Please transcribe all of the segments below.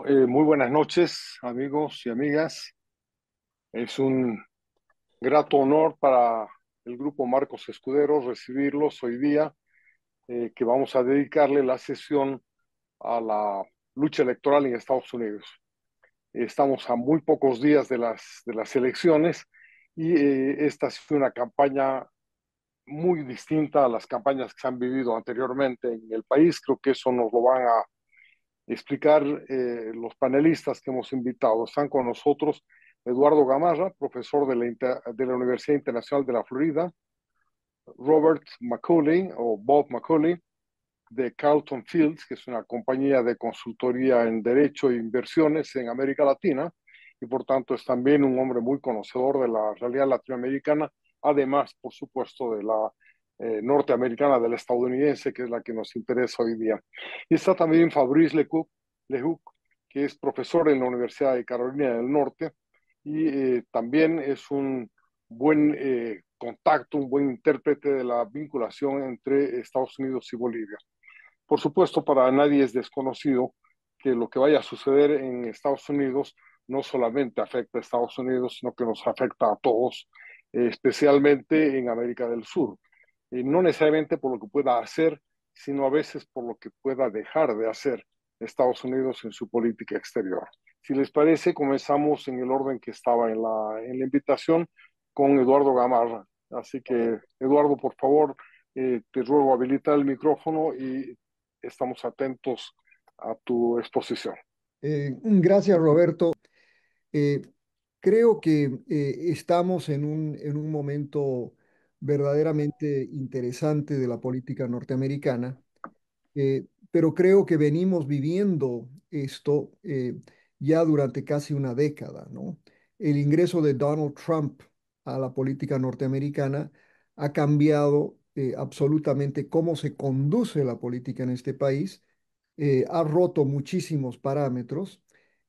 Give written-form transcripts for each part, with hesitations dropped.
Muy buenas noches, amigos y amigas. Es un grato honor para el grupo Marcos Escuderos recibirlos hoy día, que vamos a dedicarle la sesión a la lucha electoral en Estados Unidos. Estamos a muy pocos días de las elecciones y esta ha sido una campaña muy distinta a las campañas que se han vivido anteriormente en el país. Creo que eso nos lo van a explicar los panelistas que hemos invitado. Están con nosotros Eduardo Gamarra, profesor de la Universidad Internacional de la Florida, Robert McCauley o Bob McCauley de Carlton Fields, que es una compañía de consultoría en derecho e inversiones en América Latina, y por tanto es también un hombre muy conocedor de la realidad latinoamericana, además, por supuesto, de la norteamericana, de la estadounidense, que es la que nos interesa hoy día. Y está también Fabrice Lehoux, que es profesor en la Universidad de Carolina del Norte y también es un buen contacto, un buen intérprete de la vinculación entre Estados Unidos y Bolivia. Por supuesto, para nadie es desconocido que lo que vaya a suceder en Estados Unidos no solamente afecta a Estados Unidos, sino que nos afecta a todos, especialmente en América del Sur. No necesariamente por lo que pueda hacer, sino a veces por lo que pueda dejar de hacer Estados Unidos en su política exterior. Si les parece, comenzamos en el orden que estaba en la invitación con Eduardo Gamarra. Así que, Eduardo, por favor, te ruego habilitar el micrófono y estamos atentos a tu exposición. Gracias, Roberto. Eh, Creo que estamos en un momento verdaderamente interesante de la política norteamericana, pero creo que venimos viviendo esto ya durante casi una década, ¿no? El ingreso de Donald Trump a la política norteamericana ha cambiado absolutamente cómo se conduce la política en este país, ha roto muchísimos parámetros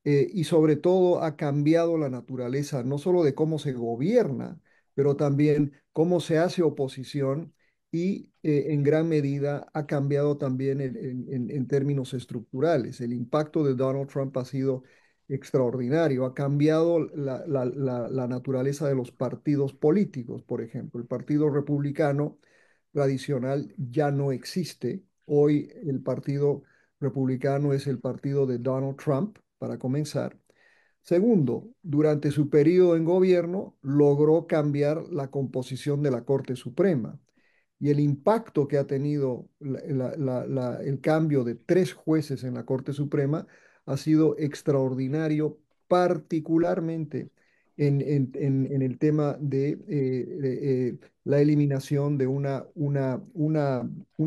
y sobre todo ha cambiado la naturaleza, no solo de cómo se gobierna, pero también cómo se hace oposición y en gran medida ha cambiado también en términos estructurales. El impacto de Donald Trump ha sido extraordinario, ha cambiado la naturaleza de los partidos políticos, por ejemplo. El Partido Republicano tradicional ya no existe. Hoy el Partido Republicano es el partido de Donald Trump, para comenzar. Segundo, durante su periodo en gobierno logró cambiar la composición de la Corte Suprema y el impacto que ha tenido el cambio de tres jueces en la Corte Suprema ha sido extraordinario, particularmente en el tema de la eliminación de una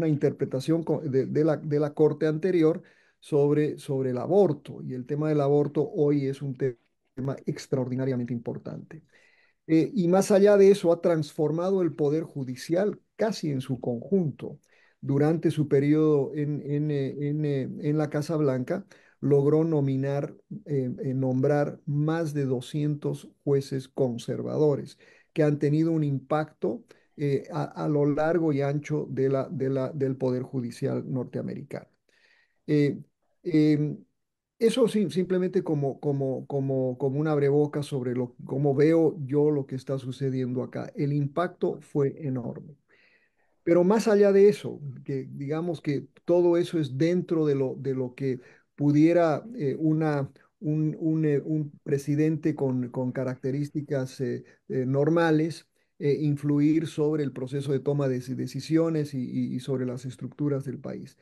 interpretación de la Corte anterior sobre el aborto. Y el tema del aborto hoy es un tema extraordinariamente importante. Y más allá de eso, ha transformado el Poder Judicial casi en su conjunto. Durante su periodo en la Casa Blanca, logró nombrar más de 200 jueces conservadores que han tenido un impacto a lo largo y ancho del Poder Judicial norteamericano. Eh, em, Eso sí, simplemente como un abrebocas sobre cómo veo yo lo que está sucediendo acá. El impacto fue enorme. Pero más allá de eso, que digamos que todo eso es dentro de lo que pudiera un presidente con características normales influir sobre el proceso de toma de decisiones y sobre las estructuras del país.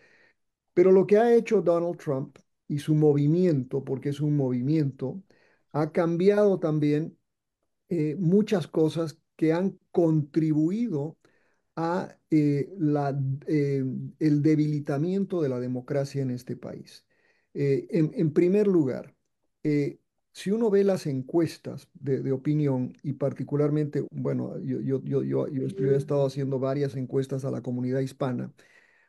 Pero lo que ha hecho Donald Trump y su movimiento, porque es un movimiento, ha cambiado también muchas cosas que han contribuido a el debilitamiento de la democracia en este país. En primer lugar, eh, si uno ve las encuestas de opinión y particularmente, bueno, yo he estado haciendo varias encuestas a la comunidad hispana.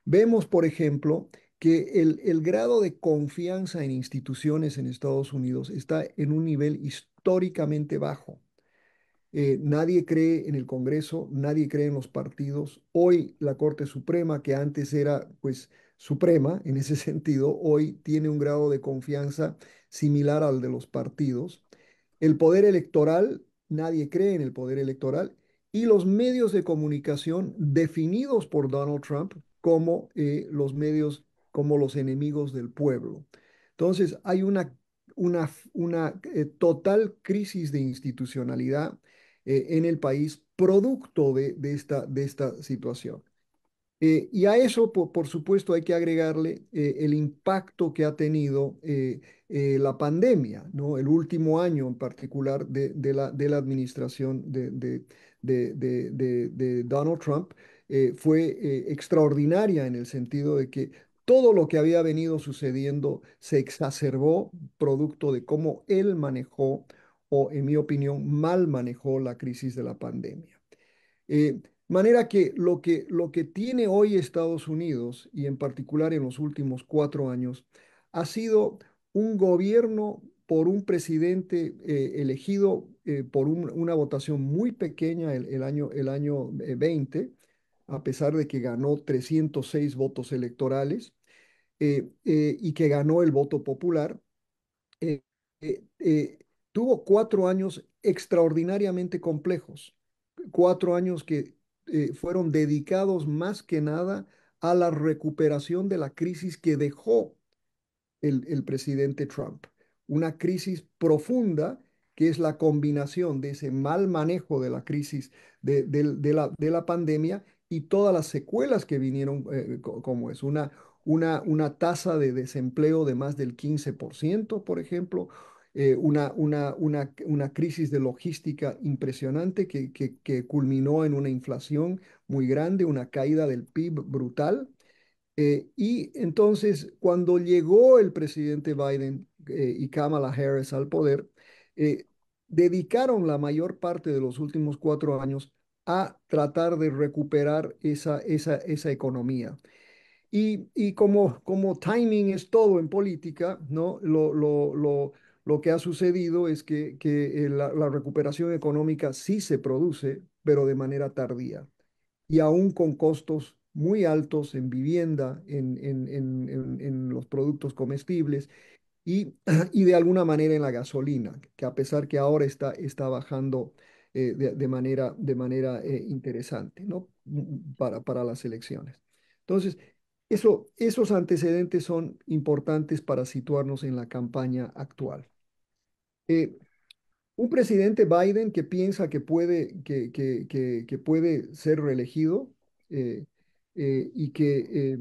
Vemos, por ejemplo, que el grado de confianza en instituciones en Estados Unidos está en un nivel históricamente bajo. Nadie cree en el Congreso, nadie cree en los partidos. Hoy la Corte Suprema, que antes era pues Suprema, en ese sentido, hoy tiene un grado de confianza similar al de los partidos. El poder electoral, nadie cree en el poder electoral, y los medios de comunicación definidos por Donald Trump como los medios, como los enemigos del pueblo. Entonces, hay una total crisis de institucionalidad en el país producto de esta situación. Y a eso, por supuesto, hay que agregarle el impacto que ha tenido la pandemia, ¿no? El último año en particular de la administración de Donald Trump fue extraordinaria en el sentido de que todo lo que había venido sucediendo se exacerbó producto de cómo él manejó, o en mi opinión, mal manejó la crisis de la pandemia. Manera que lo que tiene hoy Estados Unidos, y en particular en los últimos 4 años, ha sido un gobierno por un presidente elegido por una votación muy pequeña el año 20, a pesar de que ganó 306 votos electorales y que ganó el voto popular. eh, eh, eh, Tuvo 4 años extraordinariamente complejos, 4 años que fueron dedicados más que nada a la recuperación de la crisis que dejó el presidente Trump. Una crisis profunda que es la combinación de ese mal manejo de la crisis de la pandemia y todas las secuelas que vinieron, como es una tasa de desempleo de más del 15%, por ejemplo, una crisis de logística impresionante que culminó en una inflación muy grande, una caída del PIB brutal. Y entonces, cuando llegó el presidente Biden y Kamala Harris al poder, eh, dedicaron la mayor parte de los últimos 4 años a tratar de recuperar esa economía. Y como timing es todo en política, ¿no? Lo que ha sucedido es que la recuperación económica sí se produce, pero de manera tardía y aún con costos muy altos en vivienda, en los productos comestibles y, y de alguna manera en la gasolina, que a pesar que ahora está bajando de manera interesante, ¿no? Para las elecciones. Entonces, esos antecedentes son importantes para situarnos en la campaña actual. Eh, un presidente Biden que piensa que puede ser reelegido eh, y que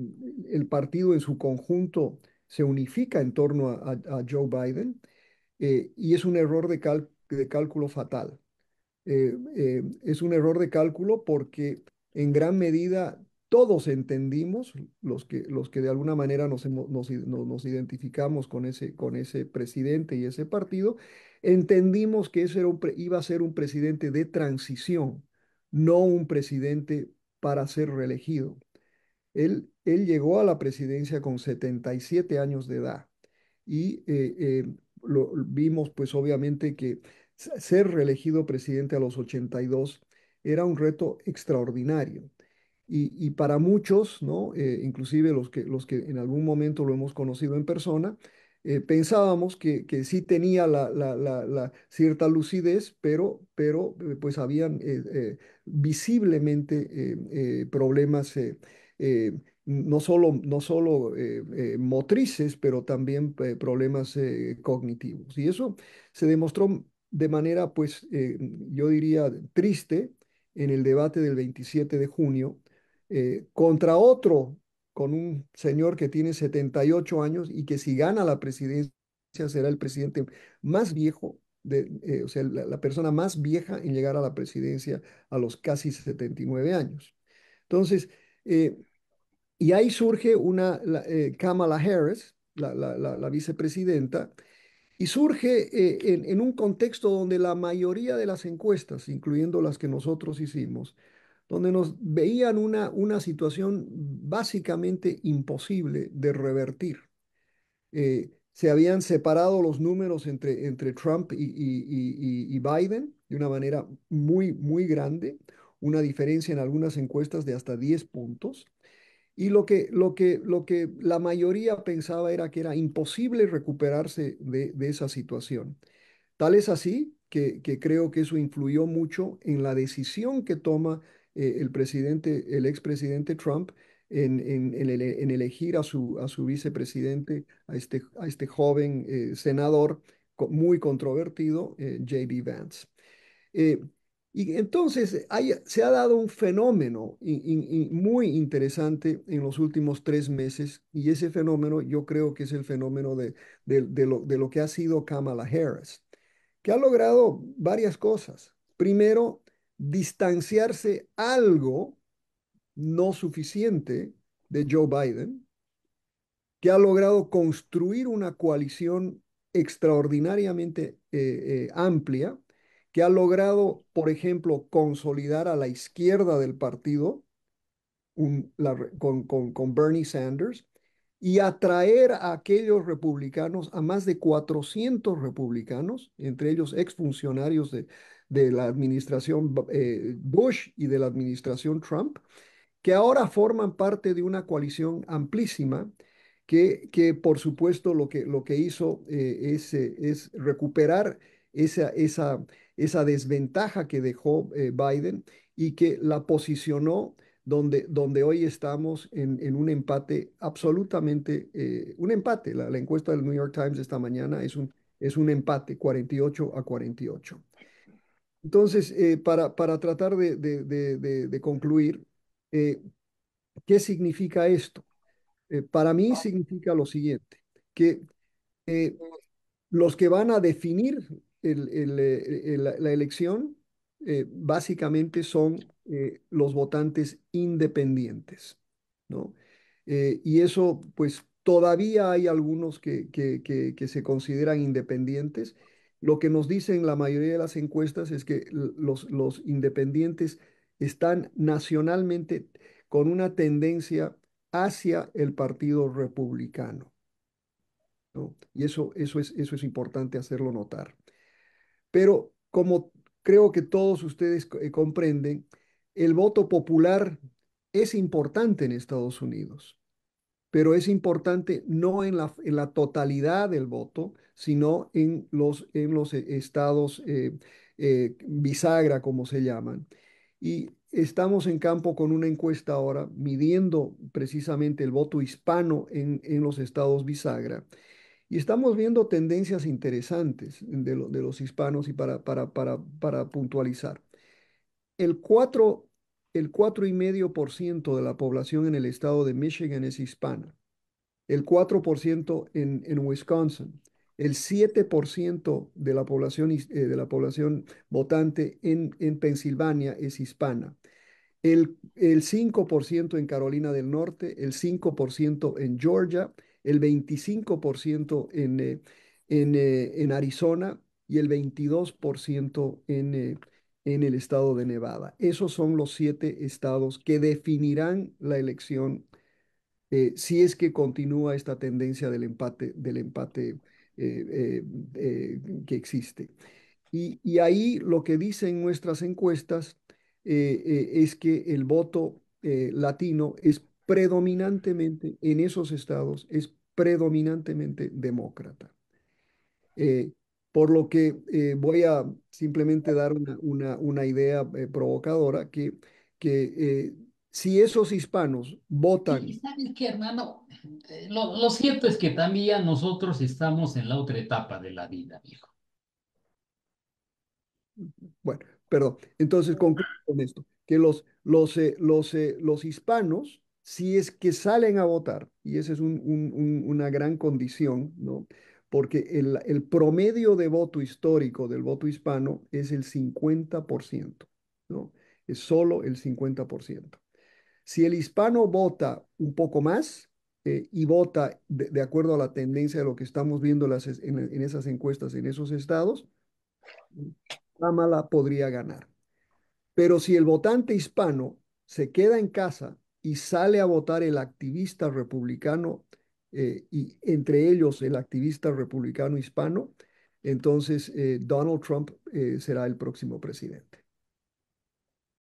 el partido en su conjunto se unifica en torno a Joe Biden, y es un error de cálculo fatal. Es un error de cálculo porque en gran medida todos entendimos, los que de alguna manera nos identificamos con ese presidente y ese partido, entendimos que ese iba a ser un presidente de transición, no un presidente para ser reelegido. Él llegó a la presidencia con 77 años de edad y lo vimos pues obviamente que ser reelegido presidente a los 82 era un reto extraordinario. Y para muchos, ¿no? Inclusive los que en algún momento lo hemos conocido en persona, pensábamos que sí tenía la cierta lucidez, pero pues habían visiblemente problemas eh, no solo motrices, pero también problemas cognitivos. Y eso se demostró de manera, pues, yo diría, triste en el debate del 27 de junio contra otro, con un señor que tiene 78 años y que si gana la presidencia será el presidente más viejo, o sea, la persona más vieja en llegar a la presidencia a los casi 79 años. Entonces, y ahí surge Kamala Harris, la vicepresidenta, y surge en un contexto donde la mayoría de las encuestas, incluyendo las que nosotros hicimos, donde nos veían una situación básicamente imposible de revertir. Se habían separado los números entre Trump y Biden de una manera muy, muy grande, una diferencia en algunas encuestas de hasta 10 puntos. Y lo que la mayoría pensaba era que era imposible recuperarse de esa situación. Tal es así que creo que eso influyó mucho en la decisión que toma el expresidente Trump en elegir a su vicepresidente, a este joven senador muy controvertido, J.D. Vance. Eh, y entonces se ha dado un fenómeno muy interesante en los últimos 3 meses, y ese fenómeno yo creo que es el fenómeno de lo que ha sido Kamala Harris, que ha logrado varias cosas. Primero, distanciarse algo, no suficiente, de Joe Biden, que ha logrado construir una coalición extraordinariamente amplia, que ha logrado, por ejemplo, consolidar a la izquierda del partido con Bernie Sanders y atraer a aquellos republicanos, a más de 400 republicanos, entre ellos exfuncionarios de la administración Bush y de la administración Trump, que ahora forman parte de una coalición amplísima que por supuesto lo que hizo es recuperar esa desventaja que dejó Biden y que la posicionó donde hoy estamos en un empate absolutamente, un empate. La encuesta del New York Times esta mañana es un empate, 48-48. Entonces, para tratar de concluir, eh, ¿qué significa esto? Para mí significa lo siguiente, que eh, los que van a definir la elección básicamente son los votantes independientes, ¿no? Y eso, pues todavía hay algunos que se consideran independientes. Lo que nos dicen la mayoría de las encuestas es que los independientes están nacionalmente con una tendencia hacia el Partido Republicano, ¿no? Y eso es importante hacerlo notar. Pero como creo que todos ustedes comprenden, el voto popular es importante en Estados Unidos, pero es importante no en la totalidad del voto, sino en los estados bisagra, como se llaman. Y estamos en campo con una encuesta ahora midiendo precisamente el voto hispano en los estados bisagra. Y estamos viendo tendencias interesantes de los hispanos y para puntualizar. El 4, el 4,5% de la población en el estado de Michigan es hispana, el 4% en Wisconsin, el 7% de la población votante en Pensilvania es hispana, el 5% en Carolina del Norte, el 5% en Georgia, el 25% en Arizona y el 22% en el estado de Nevada. Esos son los 7 estados que definirán la elección si es que continúa esta tendencia del empate que existe. Y ahí lo que dicen nuestras encuestas es que el voto latino es predominantemente, en esos estados, es predominantemente demócrata. Eh, por lo que voy a simplemente dar una idea provocadora que si esos hispanos Sí, votan. ¿sabes qué, hermano? Lo cierto es que también nosotros estamos en la otra etapa de la vida, viejo. Bueno, perdón. Entonces concluyo con esto, que los hispanos, si es que salen a votar, y esa es una gran condición, ¿no? Porque el promedio de voto histórico del voto hispano es el 50%, ¿no? Es solo el 50%. Si el hispano vota un poco más y vota de acuerdo a la tendencia de lo que estamos viendo en esas encuestas en esos estados, Kamala podría ganar. Pero si el votante hispano se queda en casa y sale a votar el activista republicano, y entre ellos el activista republicano hispano, entonces Donald Trump será el próximo presidente.